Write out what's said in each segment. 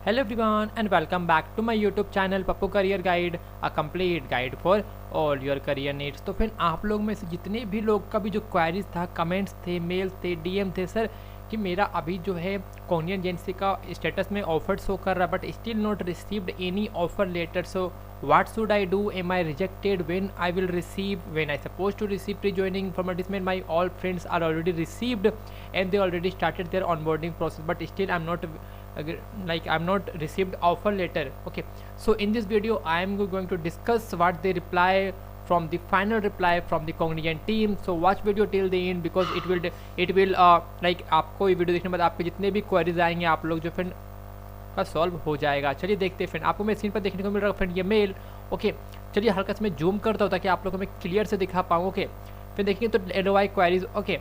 Hello everyone and welcome back to my YouTube channel Pappu career guide, a complete guide for all your career needs. तो फिर आप लोग में से जितने भी लोग का भी जो क्वेरीज था, कमेंट्स थे, मेल्स थे, डीएम थे सर कि मेरा अभी जो है कॉग्निजेंट एजेंसी का स्टेटस में ऑफर शो कर रहा but still not received any offer letter, so what should I do? Am I rejected? When I will receive? When I supposed to receive pre-joining from advertisement? My all friends are already received and they already started their onboarding process, but still I'm not I'm not received offer letter. Okay, so in this video I am going to discuss what they reply from the final reply from the Cognizant team. So watch video till the end because it will आपको ये video देखने के बाद आपके जितने भी queries आएंगे आप लोग जो फिर का सॉल्व हो जाएगा। चलिए देखते हैं फ्रेंड, आपको मैं स्क्रीन पर देखने को मिल रहा है फ्रेंड ये मेल। ओके, चलिए हल्का से मैं जूम करता हूँ ताकि आप लोगों को मैं क्लियर से दिखा पाऊँ। ओके, फिर देखेंगे तो LOI क्वेरीज। ओके,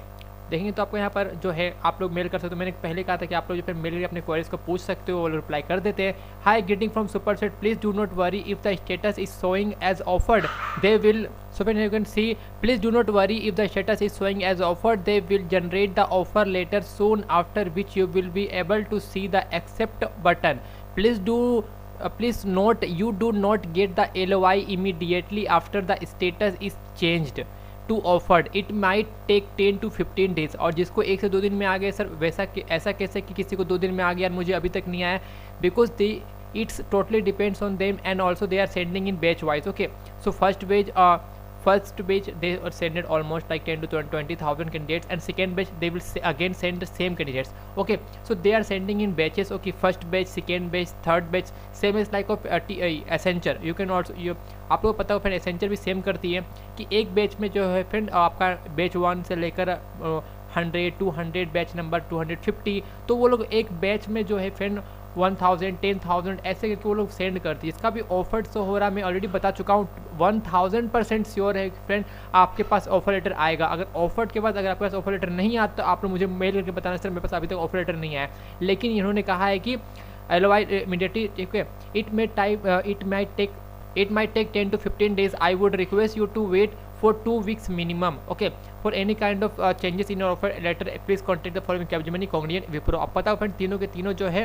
देखेंगे तो आपको यहाँ पर जो है आप लोग मेल कर सकते हो। मैंने पहले कहा था कि आप लोग जो फिर मेल अपने क्वेरीज को पूछ सकते हो और रिप्लाई कर देते हैं। Hi greeting from Superset, please do not worry if the status is showing as offered they will, so when you can see, please do not worry if the status is showing as offered, they will generate the offer later soon, after which you will be able to see the accept button. Please note, you do not get the LOI immediately after the status is changed to offered. It might take 10 to 15 days। और जिसको 1 से 2 दिन में आ गया sir वैसा ऐसा कैसे कि किसी को 2 दिन में आ गया और मुझे अभी तक नहीं आया, because they it's totally depends on them and also they are sending in batch wise. Okay, so first batch they are sended almost like 10 to 20,000 candidates, and second batch they will again send the same candidates. Okay, so they are sending in batches. Okay, first batch, second batch, third batch, same is like of Accenture. You can also आप लोग पता हो friend Accenture भी same करती है कि एक batch में जो है फ्रेंड आपका बैच 1 से लेकर 100 200 बैच नंबर 250, तो वो लोग एक बैच में जो है फ्रेंड 1000 10,000 ऐसे करके वो लोग सेंड करती है। इसका भी ऑफर तो हो रहा, मैं ऑलरेडी बता चुका हूँ। 1000% श्योर है फ्रेंड आपके पास ऑफर लेटर आएगा। अगर ऑफर के बाद अगर आपके पास ऑफर लेटर नहीं आता तो आप लोग मुझे मेल करके बताना सर मेरे पास अभी तक ऑफर लेटर नहीं आया, लेकिन इन्होंने कहा है कि LOI इमीडिएटली, ठीक है, it might take 10 to 15 days. I would request you to wait for 2 weeks minimum. Okay, for any kind of changes in your offer letter please contact the following Capgemini, Cognizant, Wipro। अब पता हो friend तीनों के तीनों जो है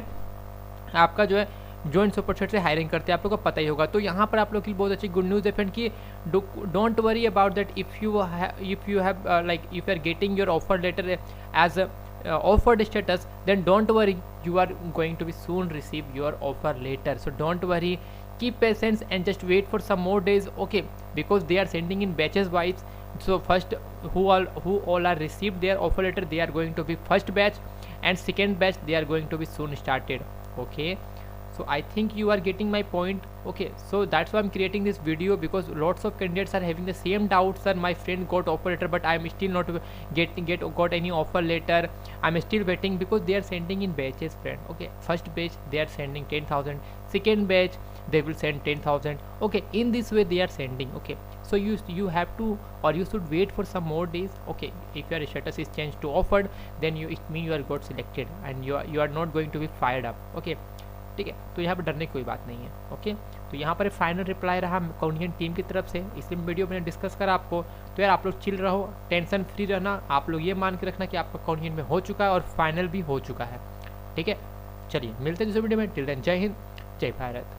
आपका जो है जॉइंट सुपरसेट से हायरिंग करते हैं, आप लोगों को पता ही होगा। तो यहाँ पर आप लोग के लिए बहुत अच्छी गुड न्यूज़ है फ्रेंड कि don't worry about that if you have if you are getting your offer letter as offered status, then don't worry, you are going to be soon receive your offer later. So don't worry, keep patience and just wait for some more days. Okay, because they are sending in batches wise. So first who all are received their offer letter, they are going to be first batch, and second batch they are going to be soon started. Okay, so I think you are getting my point. Okay, so that's why I'm creating this video, because lots of candidates are having the same doubts. Sir, my friend got offer letter but I'm still not got any offer letter, I'm still waiting, because they are sending in batches friend. Okay, first batch they are sending 10,000, second batch they will send 10,000. Okay, in this way they are sending. Okay, so you have to, or you should wait for some more days. Okay, if your status is changed to offered, then it mean you are got selected and you are not going to be fired up. Okay, ठीक है, तो यहाँ पर डरने की कोई बात नहीं है। ओके, तो यहाँ पर फाइनल रिप्लाई रहा कॉग्निजेंट टीम की तरफ से, इसलिए वीडियो मैंने डिस्कस करा आपको। तो यार आप लोग चिल रहो, टेंशन फ्री रहना, आप लोग ये मान के रखना कि आपका कॉग्निजेंट में हो चुका है और फाइनल भी हो चुका है। ठीक है, चलिए मिलते हैं दूसरे वीडियो में। टिल देन जय हिंद, जय भारत।